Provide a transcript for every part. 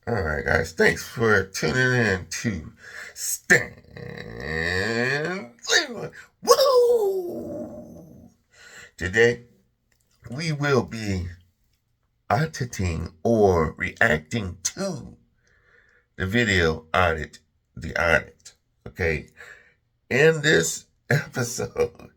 All right, guys. Thanks for tuning in to Stand Cleveland. Woo! Today, we will be auditing or reacting to the video Audit the Audit. Okay. In this episode,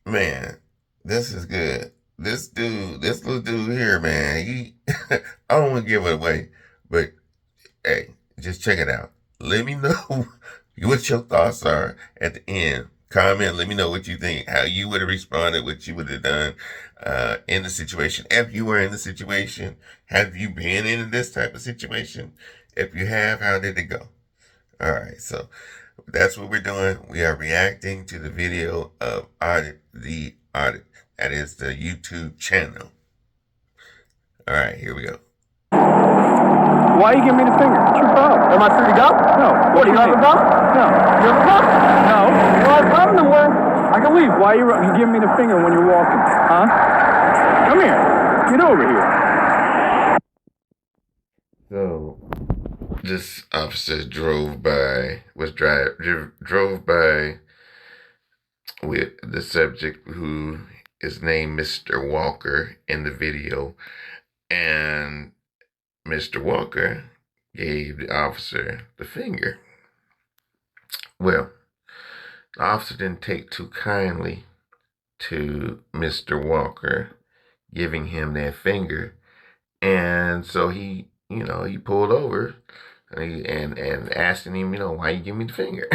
man, this is good. This little dude here, man, I don't want to give it away, but hey, just check it out. Let me know what your thoughts are at the end. Comment, let me know what you think, how you would have responded, what you would have done in the situation. If you were in the situation, have you been in this type of situation? If you have, how did it go? All right, so that's what we're doing. We are reacting to the video of Audit the Audit. That is the YouTube channel. All right, here we go. Why are you giving me the finger? What's your problem? Am I free to go? No. What, do you have a gun? No. You have a gun? No. Well, if I'm the one, I can leave. Why are you giving me the finger when you're walking? Huh? Come here. Get over here. So, this officer drove by with the subject who is named Mr. Walker in the video, and Mr. Walker gave the officer the finger. Well, the officer didn't take too kindly to Mr. Walker giving him that finger, and so he pulled over and asking him, why you give me the finger?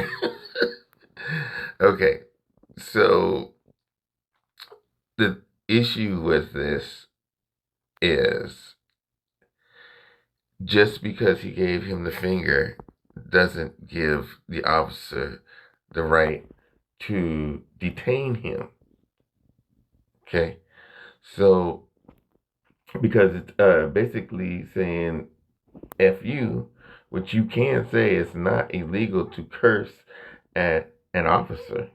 Okay, so the issue with this is just because he gave him the finger doesn't give the officer the right to detain him. Okay, so because it's basically saying F you, which you can say is not illegal to curse at an officer.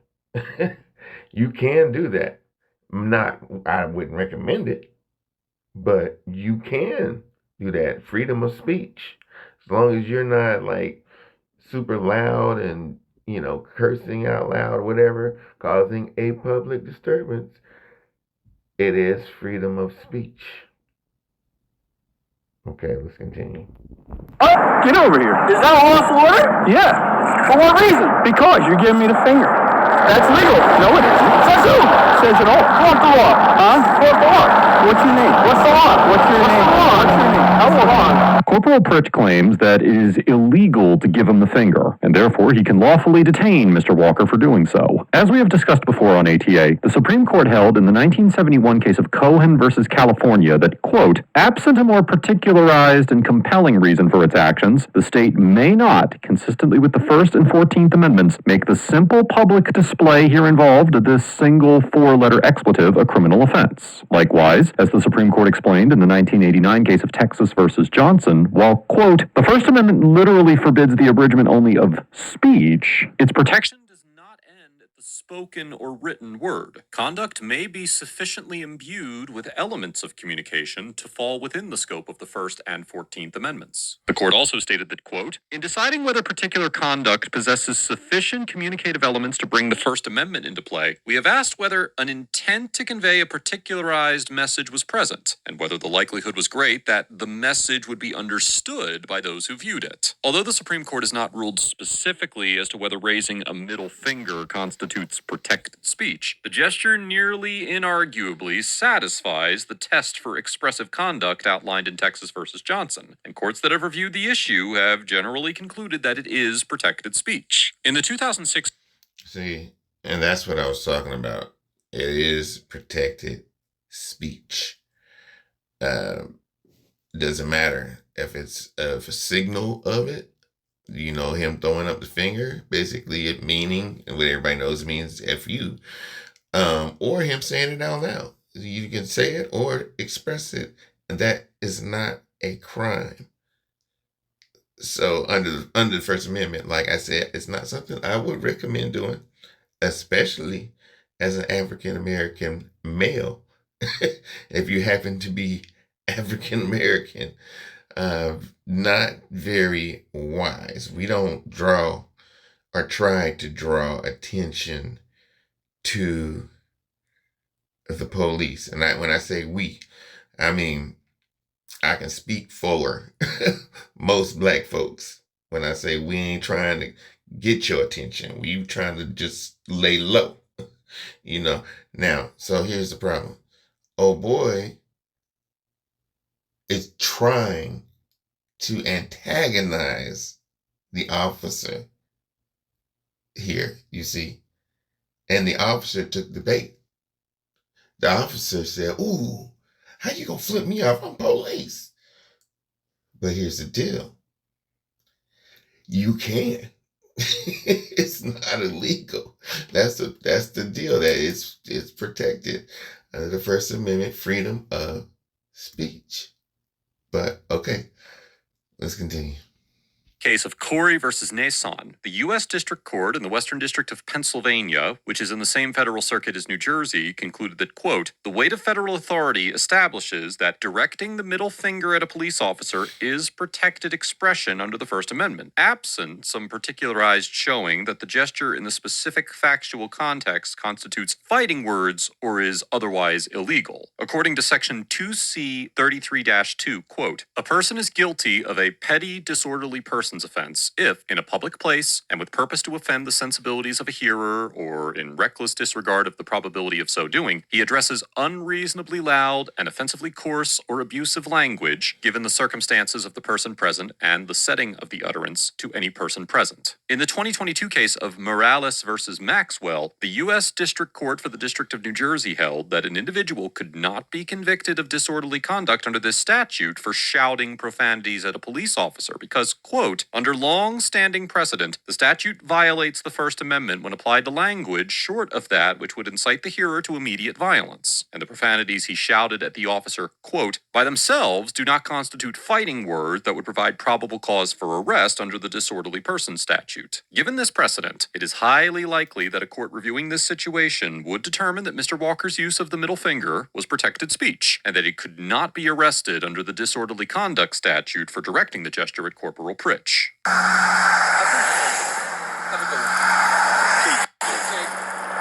You can do that. I wouldn't recommend it, but you can do that. Freedom of speech. As long as you're not like super loud and, cursing out loud or whatever, causing a public disturbance, it is freedom of speech. Okay, let's continue. Oh, get over here. Is that a lawful order? Yeah. For what reason? Because you're giving me the finger. That's legal. No, it isn't. Says who? Says it all. What the law? Huh? What the law? What's your name? What's the law? What's your name? What's your name? How's the law? Corporal Pritch claims that it is illegal to give him the finger, and therefore he can lawfully detain Mr. Walker for doing so. As we have discussed before on ATA, the Supreme Court held in the 1971 case of Cohen versus California that, quote, absent a more particularized and compelling reason for its actions, the state may not, consistently with the First and 14th Amendments, make the simple public display here involved of this single four-letter expletive a criminal offense. Likewise, as the Supreme Court explained in the 1989 case of Texas versus Johnson, while, quote, the First Amendment literally forbids the abridgment only of speech, its protection does not end at the spoken or written word. Conduct may be sufficiently imbued with elements of communication to fall within the scope of the First and 14th Amendments. The court also stated that, quote, in deciding whether particular conduct possesses sufficient communicative elements to bring the First Amendment into play, we have asked whether an intent to convey a particularized message was present, and whether the likelihood was great that the message would be understood by those who viewed it. Although the Supreme Court has not ruled specifically as to whether raising a middle finger constitutes protected speech, the gesture nearly inarguably satisfies the test for expressive conduct outlined in Texas versus Johnson, and courts that have reviewed the issue have generally concluded that it is protected speech. In the 2006... See, and that's what I was talking about. It is protected speech. Doesn't matter if it's a signal of it, him throwing up the finger, basically it meaning, and what everybody knows means F you, or him saying it out loud. You can say it or express it, and that is not a crime. So under the First Amendment, like I said, it's not something I would recommend doing, especially as an African American male. If you happen to be African American, not very wise. We don't draw or try to draw attention to the police. And when I say we, I mean, I can speak for most black folks. When I say we ain't trying to get your attention, we trying to just lay low, you know. Now, so here's the problem. Oh boy is trying to antagonize the officer here, you see. And the officer took the bait. The officer said, ooh, how you gonna flip me off? I'm police. But here's the deal. You can. It's not illegal. That's the deal. That it's protected under the First Amendment, freedom of speech. But okay, let's continue. Case of Corey versus Nason. The U.S. District Court in the Western District of Pennsylvania, which is in the same federal circuit as New Jersey, concluded that, quote, the weight of federal authority establishes that directing the middle finger at a police officer is protected expression under the First Amendment, absent some particularized showing that the gesture in the specific factual context constitutes fighting words or is otherwise illegal. According to Section 2C 33-2, quote, a person is guilty of a petty disorderly person's offense if, in a public place and with purpose to offend the sensibilities of a hearer or in reckless disregard of the probability of so doing, he addresses unreasonably loud and offensively coarse or abusive language given the circumstances of the person present and the setting of the utterance to any person present. In the 2022 case of Morales versus Maxwell, the U.S. District Court for the District of New Jersey held that an individual could not be convicted of disorderly conduct under this statute for shouting profanities at a police officer because, quote, under long-standing precedent, the statute violates the First Amendment when applied to language short of that which would incite the hearer to immediate violence, and the profanities he shouted at the officer, quote, by themselves do not constitute fighting words that would provide probable cause for arrest under the disorderly person statute. Given this precedent, it is highly likely that a court reviewing this situation would determine that Mr. Walker's use of the middle finger was protected speech, and that he could not be arrested under the disorderly conduct statute for directing the gesture at Corporal Pritch.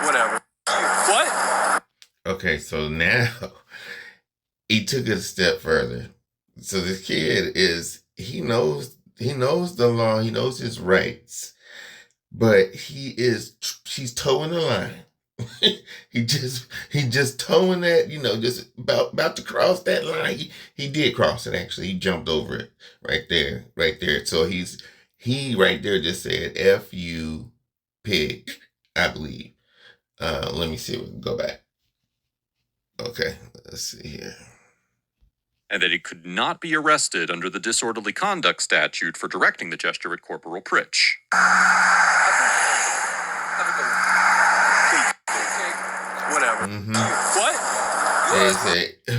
Whatever. What? Okay, so now he took it a step further. So this kid he knows the law, he knows his rights, but he's towing the line. he just towing that, just about to cross that line. He did cross it, actually. He jumped over it right there. So he right there just said, F you pig, I believe. Let me see if we can go back. Okay, let's see here. And that he could not be arrested under the disorderly conduct statute for directing the gesture at Corporal Pritch. Whatever. What?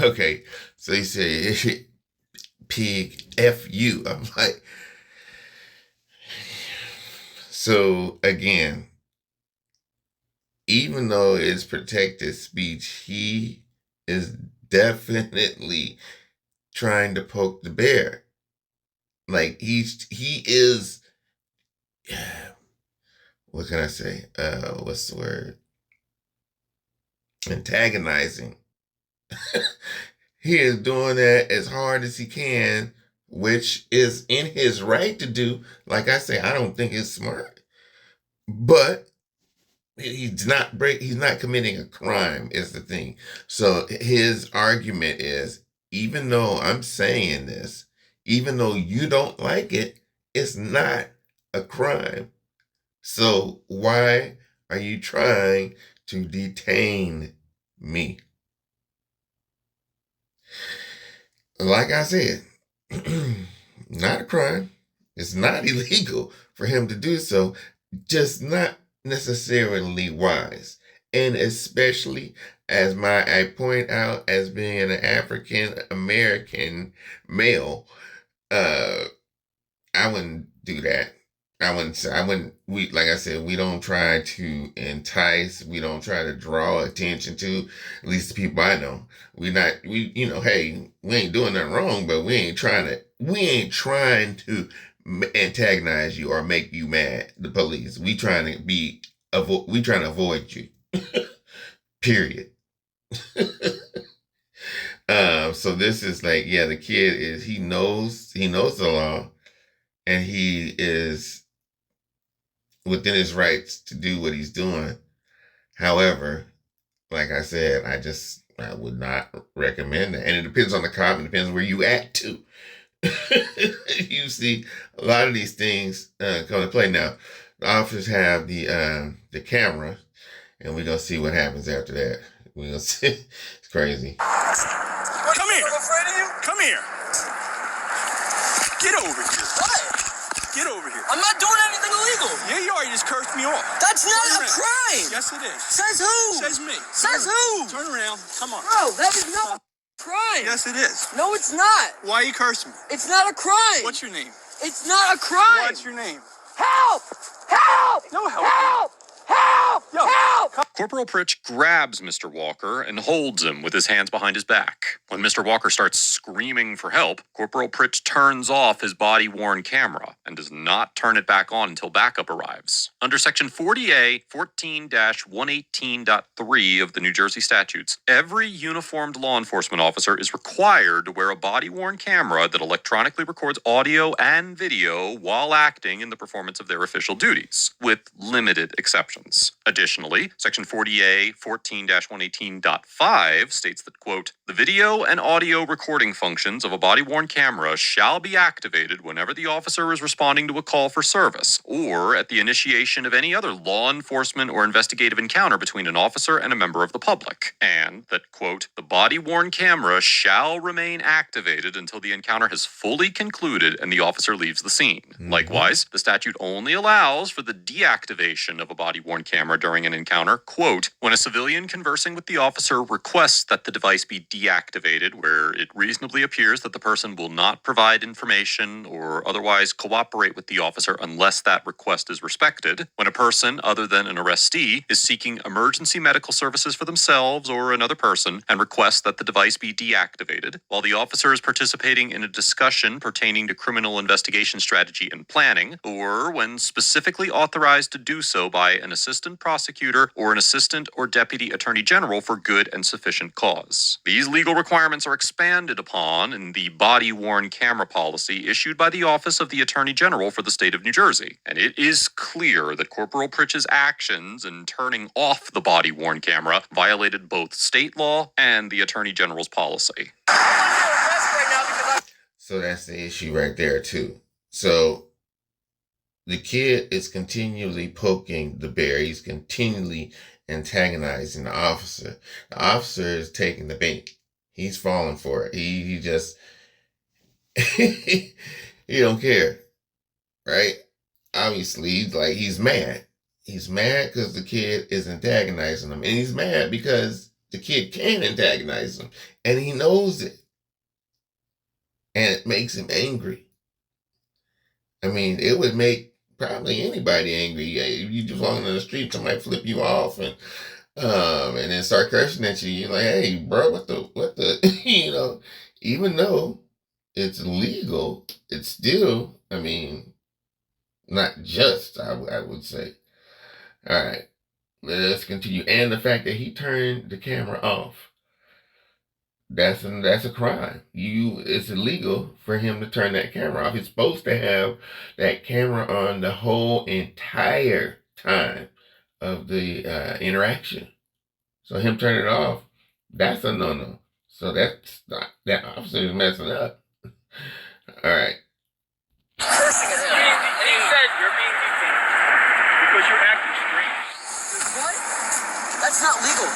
Okay, so he said, pig, F you. I'm like, so again, even though it's protected speech, he is definitely trying to poke the bear. Like he is, what can I say? What's the word? Antagonizing. He is doing that as hard as he can, which is in his right to do. Like I say, I don't think it's smart, but he's not committing a crime is the thing. So his argument is, even though I'm saying this, even though you don't like it, it's not a crime. So why are you trying to detain me? Like I said, not a crime. It's not illegal for him to do so, just not necessarily wise. And especially as I point out, as being an African American male, I wouldn't do that. we, like I said, we don't try to entice, we don't try to draw attention to, at least the people I know. Hey, we ain't doing nothing wrong, but we ain't trying to antagonize you or make you mad, the police. We trying to avoid you, period. So this is like, yeah, the kid he knows the law, and he is within his rights to do what he's doing. However, like I said, I would not recommend that. And it depends on the cop. It depends where you at too. You see a lot of these things come to play. Now, the officers have the camera, and we're gonna see what happens after that. We're gonna see. It's crazy. Come here. I'm afraid of you. Come here. Get over here. What? Get over here. I'm not doing anything illegal. Yeah, you are. You just cursed me off. That's not a crime. Yes, it is. Says who? Says me. Says who? Turn around. Come on. Bro, that is not a crime. Yes, it is. No, it's not. Why are you cursing me? It's not a crime. What's your name? It's not a crime. What's your name? Help! Help! No help. Help! Help! Yo. Help! Corporal Pritch grabs Mr. Walker and holds him with his hands behind his back. When Mr. Walker starts screaming for help, Corporal Pritch turns off his body-worn camera and does not turn it back on until backup arrives. Under Section 40A 14-118.3 of the New Jersey statutes, every uniformed law enforcement officer is required to wear a body-worn camera that electronically records audio and video while acting in the performance of their official duties, with limited exceptions. Additionally, Section 40A 14-118.5 states that, quote, the video and audio recording functions of a body-worn camera shall be activated whenever the officer is responding to a call for service, or at the initiation of any other law enforcement or investigative encounter between an officer and a member of the public, and that, quote, the body-worn camera shall remain activated until the encounter has fully concluded and the officer leaves the scene. Mm-hmm. Likewise, the statute only allows for the deactivation of a body-worn camera during an encounter, quote, when a civilian conversing with the officer requests that the device be deactivated where it reasonably appears that the person will not provide information or otherwise cooperate with the officer unless that request is respected, when a person other than an arrestee is seeking emergency medical services for themselves or another person and requests that the device be deactivated, while the officer is participating in a discussion pertaining to criminal investigation strategy and planning, or when specifically authorized to do so by an assistant prosecutor or an assistant or deputy attorney general for good and sufficient cause. These legal requirements are expanded upon in the body-worn camera policy issued by the Office of the Attorney General for the state of New Jersey, and it is clear that Corporal Pritch's actions in turning off the body-worn camera violated both state law and the Attorney General's policy. So that's the issue right there, too. So the kid is continually poking the bear. He's continually antagonizing the officer. The officer is taking the bait. He's falling for it. He just, he don't care, right? Obviously, he's mad. He's mad because the kid is antagonizing him. And he's mad because the kid can antagonize him. And he knows it. And it makes him angry. I mean, it would make probably anybody angry. If you just walking on the street, somebody flip you off and then start cursing at you. You're like, hey, bro, what the, even though it's legal, it's still, not just, I would say. All right, let's continue. And the fact that he turned the camera off. That's a crime. It's illegal for him to turn that camera off. He's supposed to have that camera on the whole entire time of the interaction. So him turning it off, that's a no-no. So that officer is messing up. All right. Cursing at him. And he said you're being detained because you're acting strange. What? That's not legal.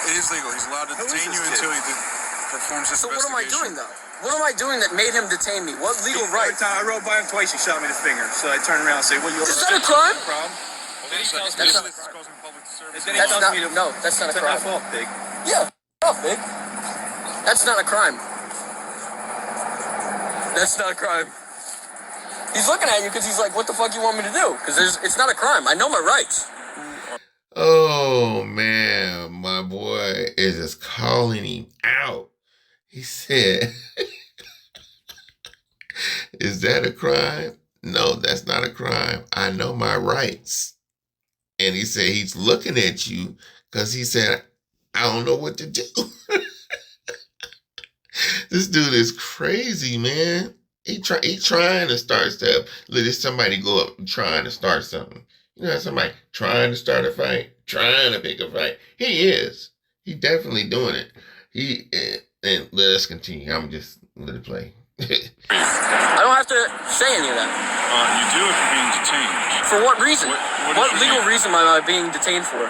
It is legal. He's allowed to detain you until he performs his investigation. So what am I doing, though? What am I doing that made him detain me? What legal right? Every time I rode by him twice, he shot me the finger. So I turned around and said, "What you?" Is that a crime? Problem? That's not a crime. No, that's not a crime. That's my fault, Big. Yeah, off, Big. That's not a crime. That's not a crime. He's looking at you because he's like, what the fuck you want me to do? Because it's not a crime. I know my rights. Oh, man, my boy is just calling him out. He said, is that a crime? No, that's not a crime. I know my rights. And he said he's looking at you because he said, I don't know what to do. This dude is crazy, man. He trying to start stuff. Look, there's somebody go up and trying to start something. You know, somebody trying to start a fight, trying to pick a fight. He is. He definitely doing it. And let us continue. I'm just let it play. I don't have to say any of that. You do if you're being detained. For what reason? What legal name? reason am I being detained for?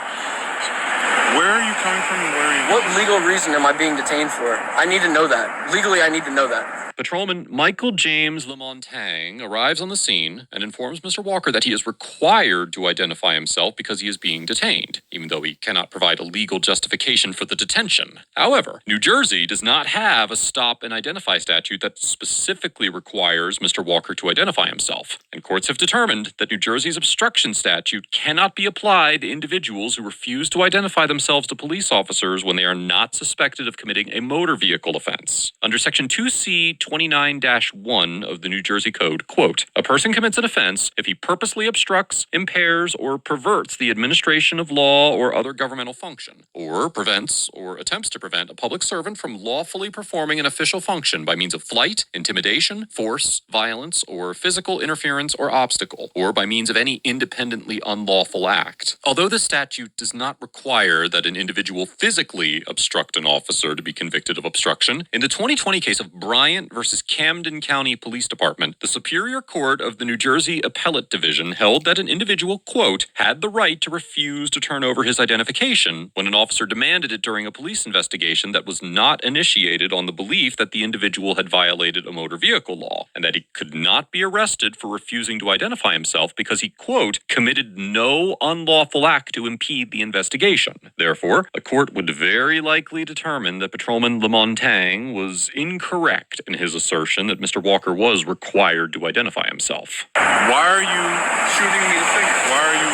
Where are you coming from and where are you What going? legal reason am I being detained for? I need to know that. Legally, I need to know that. Patrolman Michael James Lamontagne arrives on the scene and informs Mr. Walker that he is required to identify himself because he is being detained, even though he cannot provide a legal justification for the detention. However, New Jersey does not have a stop and identify statute that specifically requires Mr. Walker to identify himself, and courts have determined that New Jersey's obstruction statute cannot be applied to individuals who refuse to identify themselves to police officers when they are not suspected of committing a motor vehicle offense. Under Section 2C 29-1 of the New Jersey Code, quote, a person commits an offense if he purposely obstructs, impairs, or perverts the administration of law or other governmental function, or prevents or attempts to prevent a public servant from lawfully performing an official function by means of flight, intimidation, force, violence, or physical interference or obstacle, or by means of any independently unlawful act. Although the statute does not require that an individual physically obstruct an officer to be convicted of obstruction, in the 2020 case of Bryant versus Camden County Police Department, the Superior Court of the New Jersey Appellate Division held that an individual, quote, had the right to refuse to turn over his identification when an officer demanded it during a police investigation that was not initiated on the belief that the individual had violated a motor vehicle law, and that he could not be arrested for refusing to identify himself because he, quote, committed no unlawful act to impede the investigation. Therefore, a court would very likely determine that Patrolman Lamontagne was incorrect in his assertion that Mr. Walker was required to identify himself. Why are you shooting me the finger? Why are you...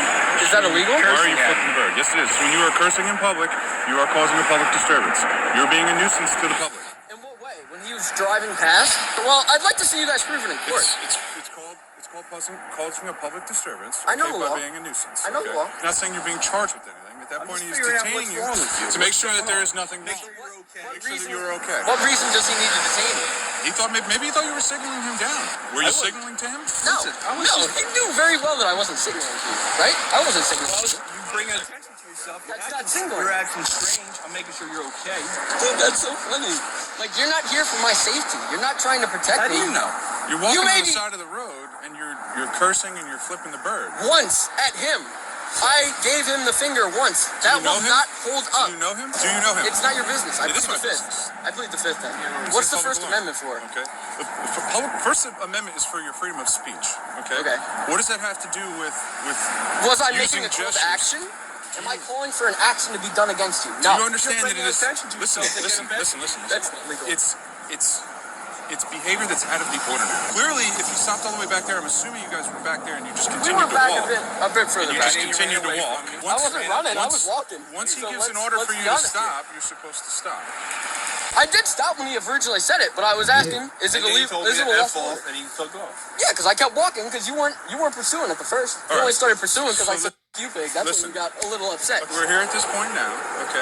Is that illegal? Why are you flipping the bird? Yes, it is. When you are cursing in public, you are causing a public disturbance. You're being a nuisance to the public. In what way? When he was driving past? Well, I'd like to see you guys prove it in court. It's called causing a public disturbance. I know the law. By being a nuisance. I know the law. I'm not saying you're being charged with anything. At that point, he's detaining you to make sure that there is nothing wrong. Make sure that you're okay. What reason does he need to detain me? He thought maybe he thought you were signaling him down. Were you signaling to him? No, he knew very well that I wasn't signaling to you, right? I wasn't signaling to you. You bring attention to yourself. That's not signaling. You're acting strange. I'm making sure you're okay. Dude, that's so funny. Like, you're not here for my safety. You're not trying to protect me. How do you know? You're walking on the side of the road and you're cursing and you're flipping the bird. Once at him. I gave him the finger once. That will not hold up. Do you know him? Do you know him? It's not your business. I It plead is the my fifth. business. I plead the fifth then. It's What's the public First law. Amendment for? Okay. The First Amendment is for your freedom of speech. Okay. Okay. What does that have to do with Was I using making a call to gestures? action? Am I calling for an action to be done against you? Do No. you understand that it is? attention to Listen. That's illegal. It's behavior that's out of the ordinary. Clearly, if you stopped all the way back there, I'm assuming you guys were back there and you just We continued were to back walk. a bit further You back. just continued to walk. I wasn't running. I was walking. Once he So gives an let's- order let's for you be to honest here. stop, you're supposed to stop. I did stop when he originally said it, but I was asking, is it illegal? Is it a lawful order? and he took off. Yeah, because I kept walking because you weren't pursuing at the first. You All only right. started pursuing because I So said you big. That's listen. when you got a little upset. We're here at this point now, okay?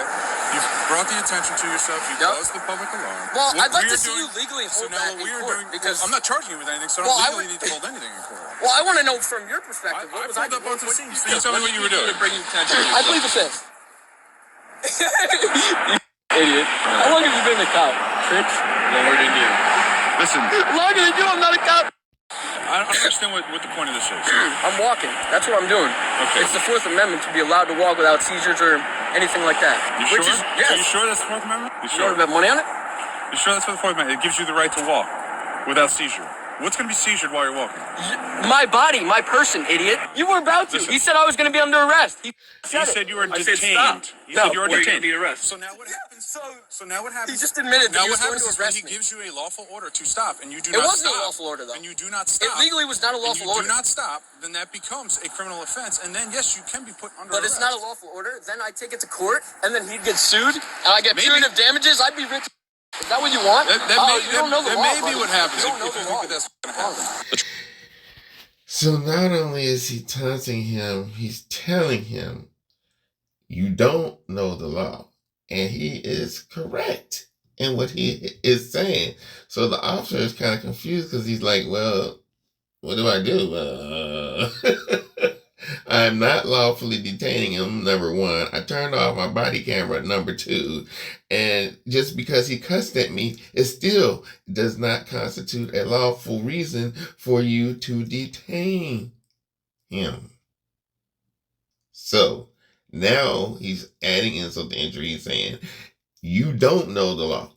You've brought the attention to yourself. You've Yep. caused the public alarm. Well, What I'd like we to are see you doing- legally So hold now that what we in are court doing, because I'm not charging you with anything, so I Well, don't I legally would- need to hold anything in court. well, I want to know from your perspective. What I was I pulled up doing? onto the scene, so you tell me what you were doing. Bring attention to I plead the fifth. Idiot. How long have you been a cop? 6? Longer than you. Listen, Longer than you. I'm not a cop. I don't understand what the point of this is. I'm walking. That's what I'm doing. Okay. It's the Fourth Amendment to be allowed to walk without seizures or anything like that. You Which sure? is Are you yes. sure that's the Fourth Amendment? You You sure? want to bet money on it? You sure that's what the Fourth Amendment? It gives you the right to walk without seizure. What's going to be seizured while you're walking? My body, my person, idiot. You were about to. Listen. He said I was going to be under arrest. He He said you were I detained. said stop. He No, said you were or you're detained. gonna be arrested. So now what happens? So now what happens? He just admitted that now he was what going happens to is when arrest he me. gives you a lawful order to stop, and you do It not wasn't stop. a lawful order, though. And you do not stop. It legally was not a lawful and you order. do not stop, then that becomes a criminal offense, and then yes, you can be put under But arrest. it's not a lawful order. Then I take it to court, and then he'd get sued, and I get Maybe. punitive damages. I'd be rich. Is that what you want? That You don't know the law, may be buddy. what happens You if don't know you the think law. that that's going to happen. So not only is he taunting him, he's telling him, you don't know the law. And he is correct in what he is saying. So the officer is kind of confused because he's like, well, what do I do? I'm not lawfully detaining him, number one. I turned off my body camera, number two. And just because he cussed at me, it still does not constitute a lawful reason for you to detain him. So now he's adding insult to injury. He's saying, you don't know the law.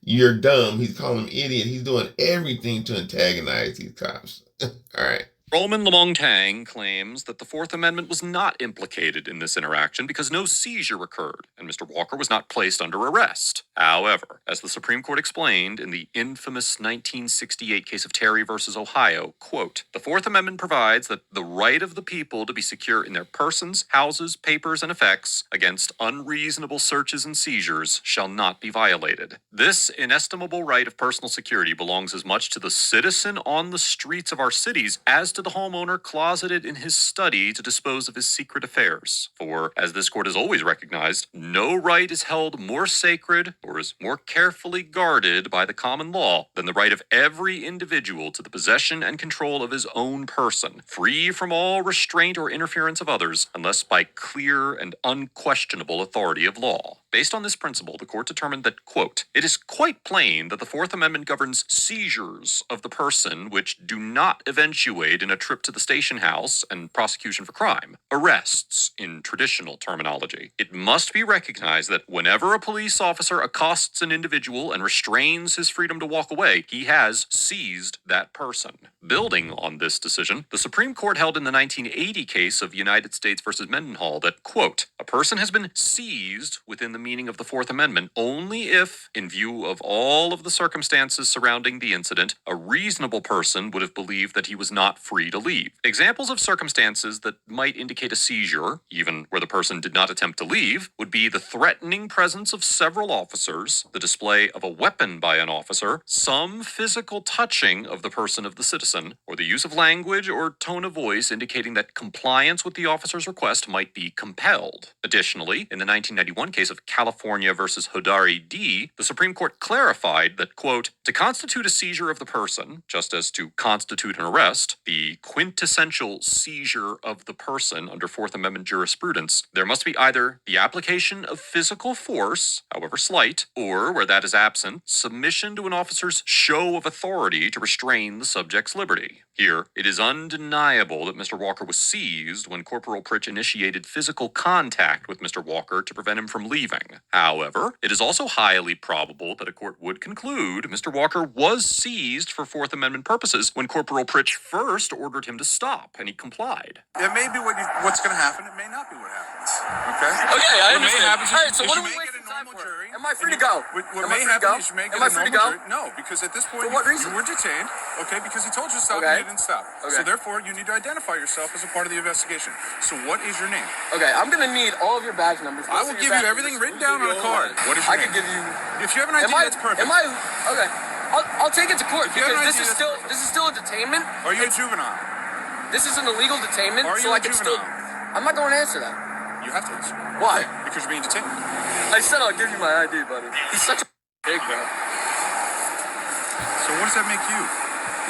You're dumb. He's calling him idiot. He's doing everything to antagonize these cops. All right. Roman Lamong Tang claims that the Fourth Amendment was not implicated in this interaction because no seizure occurred and Mr. Walker was not placed under arrest. However, as the Supreme Court explained in the infamous 1968 case of Terry versus Ohio, quote, the Fourth Amendment provides that the right of the people to be secure in their persons, houses, papers, and effects against unreasonable searches and seizures shall not be violated. This inestimable right of personal security belongs as much to the citizen on the streets of our cities as to the homeowner closeted in his study to dispose of his secret affairs. For, as this court has always recognized, no right is held more sacred or is more carefully guarded by the common law than the right of every individual to the possession and control of his own person, free from all restraint or interference of others, unless by clear and unquestionable authority of law. Based on this principle, the court determined that, quote, it is quite plain that the Fourth Amendment governs seizures of the person which do not eventuate in a trip to the station house and prosecution for crime, arrests in traditional terminology. It must be recognized that whenever a police officer accosts an individual and restrains his freedom to walk away, he has seized that person. Building on this decision, the Supreme Court held in the 1980 case of United States versus Mendenhall that, quote, a person has been seized within the meaning of the Fourth Amendment only if, in view of all of the circumstances surrounding the incident, a reasonable person would have believed that he was not free to leave. Examples of circumstances that might indicate a seizure, even where the person did not attempt to leave, would be the threatening presence of several officers, the display of a weapon by an officer, some physical touching of the person of the citizen, or the use of language or tone of voice indicating that compliance with the officer's request might be compelled. Additionally, in the 1991 case of California versus Hodari D., the Supreme Court clarified that, quote, to constitute a seizure of the person, just as to constitute an arrest, the quintessential seizure of the person under Fourth Amendment jurisprudence, there must be either the application of physical force, however slight, or, where that is absent, submission to an officer's show of authority to restrain the subject's liberty. Here, it is undeniable that Mr. Walker was seized when Corporal Pritch initiated physical contact with Mr. Walker to prevent him from leaving. However, it is also highly probable that a court would conclude Mr. Walker was seized for Fourth Amendment purposes when Corporal Pritch first ordered him to stop, and he complied. It may be what's going to happen. It may not be what happens. Okay? Okay, I What may understand. happen is All right, so is what you are we may wasting get a time normal for? jury. Am I free and to go? What Am I may free to happen go? is you may get Am I a free to normal go? jury. No, because at this point For what reason? you were detained, okay, because he told you to stop Okay. and you didn't stop. Okay. So therefore, you need to identify yourself as a part of the investigation. So what is your name? Okay, I'm gonna need all of your badge numbers. I will give you everything written down on a card. What is your I name? could give you. If you have an ID, that's perfect. Am I? Okay, I'll take it to court If you have because an this ID, is that's still perfect. this is still a detainment. Are you a juvenile? This is an illegal detainment, Are so you I a can still. juvenile? I'm not going to answer that. You have to answer. Why? Because you're being detained. I said I'll give you my ID, buddy. He's such a pig, bro. So what does that make you?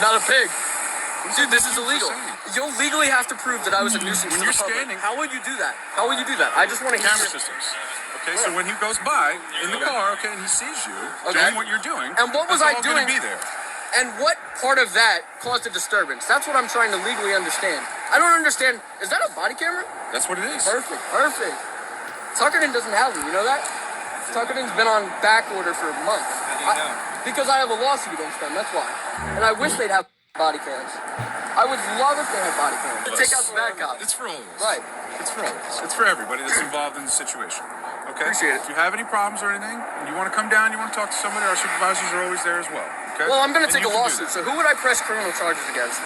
Not a pig. What does Dude, that this make is you for illegal. saying? You'll legally have to prove that I was a nuisance When to you're the public. standing- How would you do that? How would you do that? I just want to hear Camera your- systems. Okay, so when he goes by in the car, okay, and he sees you doing what you're doing, And what was that's I all gonna doing? be there. And what part of that caused a disturbance? That's what I'm trying to legally understand. I don't understand. Is that a body camera? That's what it is. Perfect, perfect. Tuckerton doesn't have them, you know that? Tuckerton's been on back order for months. How do you know? Because I have a lawsuit against them, that's why. And I wish they'd have body cams. I would love if they had body cams. To take out the bad cops. It's for all of us. Right. It's for all of us. It's for everybody that's involved in the situation. Okay? Appreciate it. If you have any problems or anything, and you want to come down, you want to talk to somebody, our supervisors are always there as well. Okay? Well, I'm gonna And take you a can do lawsuit. that. So who would I press criminal charges against?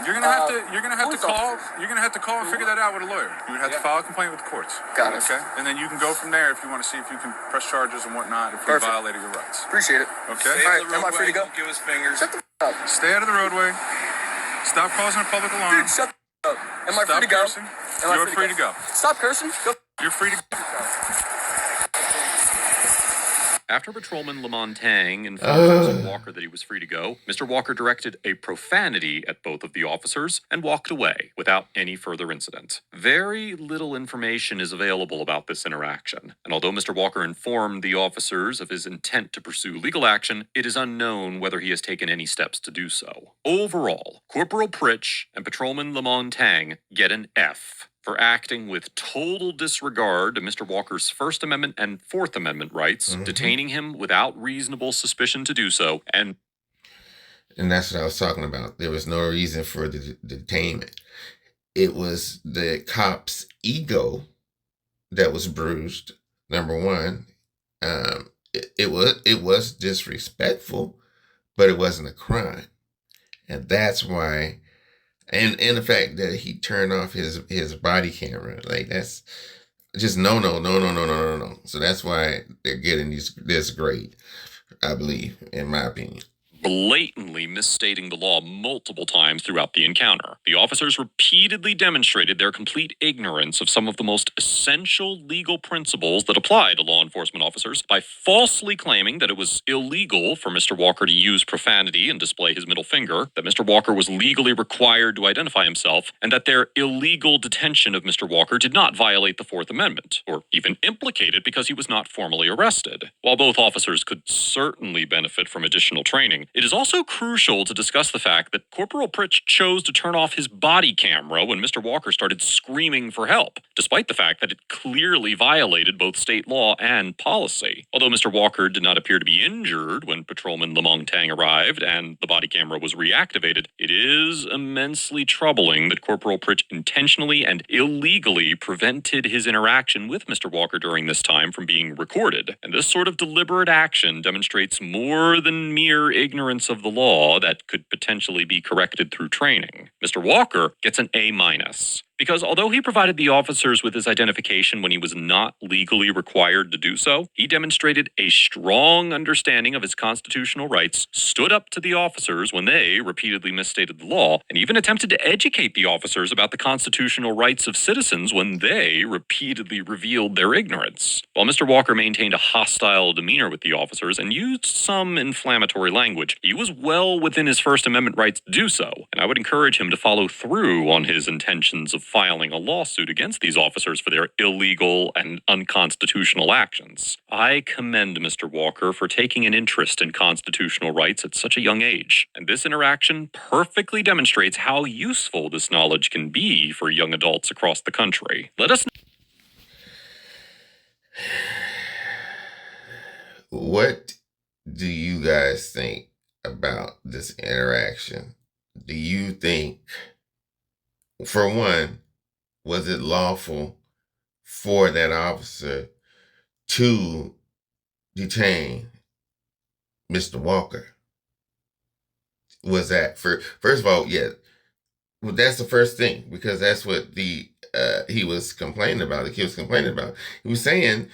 You're gonna have to. You're gonna have to police call. officers. You're gonna have to call and figure that out with a lawyer. You would have to file a complaint with the courts. Got it. Okay. And then you can go from there if you want to see if you can press charges and whatnot if you Perfect. violated your rights. Appreciate it. Okay. All right, am I free to go? Give us fingers. Shut the f- up. Stay out of the roadway. Stop causing a public alarm. Dude, shut the f- up. Am I Stop free to go? cursing. Am I You're free to go. Stop cursing. Go. You're free to go. After Patrolman Lamontang informed Mr. Walker that he was free to go, Mr. Walker directed a profanity at both of the officers and walked away without any further incident. Very little information is available about this interaction, and although Mr. Walker informed the officers of his intent to pursue legal action, it is unknown whether he has taken any steps to do so. Overall, Corporal Pritch and Patrolman Lamontang get an F for acting with total disregard to Mr. Walker's First Amendment and Fourth Amendment rights, detaining him without reasonable suspicion to do so, and that's what I was talking about. There was no reason for the detainment. It was the cop's ego that was bruised. Number one, it was disrespectful, but it wasn't a crime, and that's why. And the fact that he turned off his body camera, like that's just no. So that's why they're getting this grade, I believe, in my opinion. blatantly misstating the law multiple times throughout the encounter. The officers repeatedly demonstrated their complete ignorance of some of the most essential legal principles that apply to law enforcement officers by falsely claiming that it was illegal for Mr. Walker to use profanity and display his middle finger, that Mr. Walker was legally required to identify himself, and that their illegal detention of Mr. Walker did not violate the Fourth Amendment, or even implicate it because he was not formally arrested. While both officers could certainly benefit from additional training, it is also crucial to discuss the fact that Corporal Pritch chose to turn off his body camera when Mr. Walker started screaming for help, despite the fact that it clearly violated both state law and policy. Although Mr. Walker did not appear to be injured when Patrolman Lamontang arrived and the body camera was reactivated, it is immensely troubling that Corporal Pritch intentionally and illegally prevented his interaction with Mr. Walker during this time from being recorded. And this sort of deliberate action demonstrates more than mere ignorance of the law that could potentially be corrected through training. Mr. Walker gets an A-, because although he provided the officers with his identification when he was not legally required to do so, he demonstrated a strong understanding of his constitutional rights, stood up to the officers when they repeatedly misstated the law, and even attempted to educate the officers about the constitutional rights of citizens when they repeatedly revealed their ignorance. While Mr. Walker maintained a hostile demeanor with the officers and used some inflammatory language, he was well within his First Amendment rights to do so, and I would encourage him to follow through on his intentions of filing a lawsuit against these officers for their illegal and unconstitutional actions. I commend Mr. Walker for taking an interest in constitutional rights at such a young age, and this interaction perfectly demonstrates how useful this knowledge can be for young adults across the country. Let us What do you guys think about this interaction? Do you think, for one, was it lawful for that officer to detain Mr. Walker? Was that first of all, yeah, well, that's the first thing, because that's what he was complaining about. The kid was complaining about. He was saying,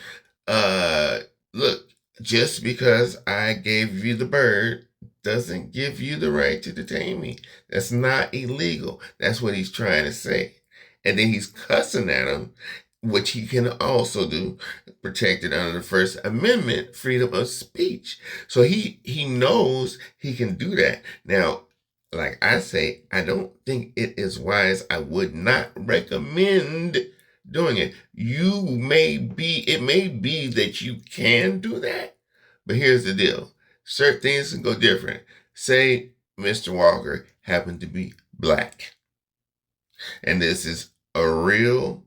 look, just because I gave you the bird doesn't give you the right to detain me. That's not illegal. That's what he's trying to say. And then he's cussing at him, which he can also do, protected under the First Amendment, freedom of speech. So he knows he can do that. Now, like I say, I don't think it is wise. I would not recommend doing it. It may be that you can do that, but here's the deal. Certain things can go different. Say Mr. Walker happened to be black, and this is a real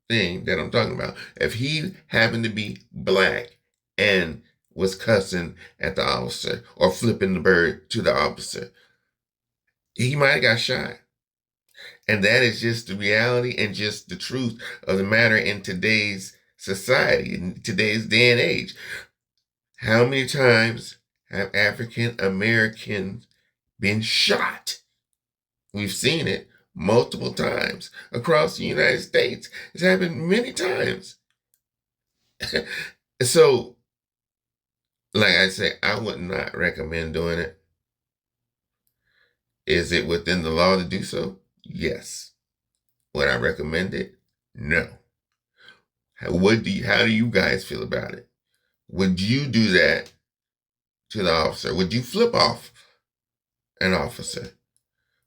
thing that I'm talking about. If he happened to be black and was cussing at the officer or flipping the bird to the officer, he might have got shot. And that is just the reality and just the truth of the matter in today's society, in today's day and age. How many times have African Americans been shot? We've seen it multiple times across the United States. It's happened many times. So, like I say, I would not recommend doing it. Is it within the law to do so? Yes. Would I recommend it? No. How do you guys feel about it? Would you do that to the officer? Would you flip off an officer?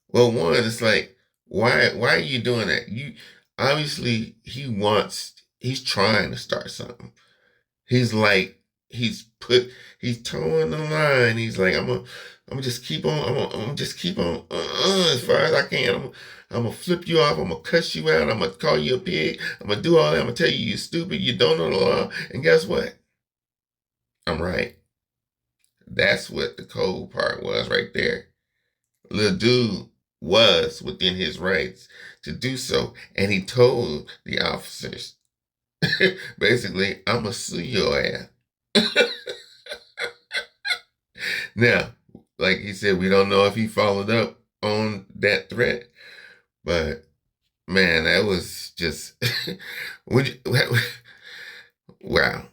Well, one, it's like, why are you doing that? You obviously he's trying to start something. He's like, he's towing the line. He's like, I'm gonna just keep on, I'm gonna just keep on as far as I can. I'm gonna flip you off. I'm gonna cuss you out. I'm gonna call you a pig. I'm gonna do all that. I'm gonna tell you you're stupid. You don't know the law. And guess what? I'm right. That's what the cold part was right there. Little dude was within his rights to do so. And he told the officers, basically, I'm going to sue your ass. Now, like he said, we don't know if he followed up on that threat. But, man, that was just, wow.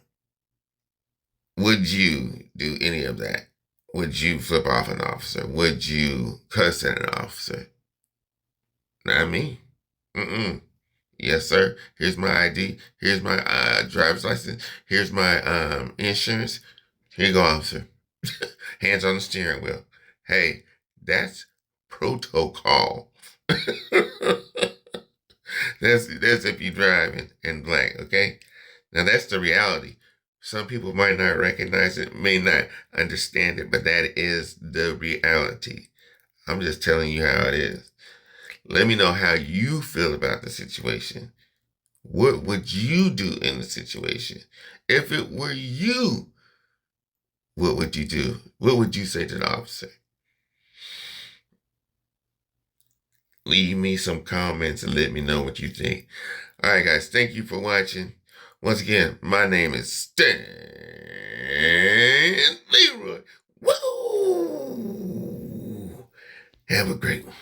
Would you do any of that? Would you flip off an officer? Would you cuss at an officer? Not me. Mm-mm. Yes, sir. Here's my ID. Here's my driver's license. Here's my insurance. Here you go, officer. Hands on the steering wheel. Hey, that's protocol. that's if you drive in black, okay? Now that's the reality. Some people might not recognize it, may not understand it, but that is the reality. I'm just telling you how it is. Let me know how you feel about the situation. What would you do in the situation? If it were you, what would you do? What would you say to the officer? Leave me some comments and let me know what you think. All right, guys, thank you for watching. Once again, my name is Stan Leroy. Woo! Have a great one.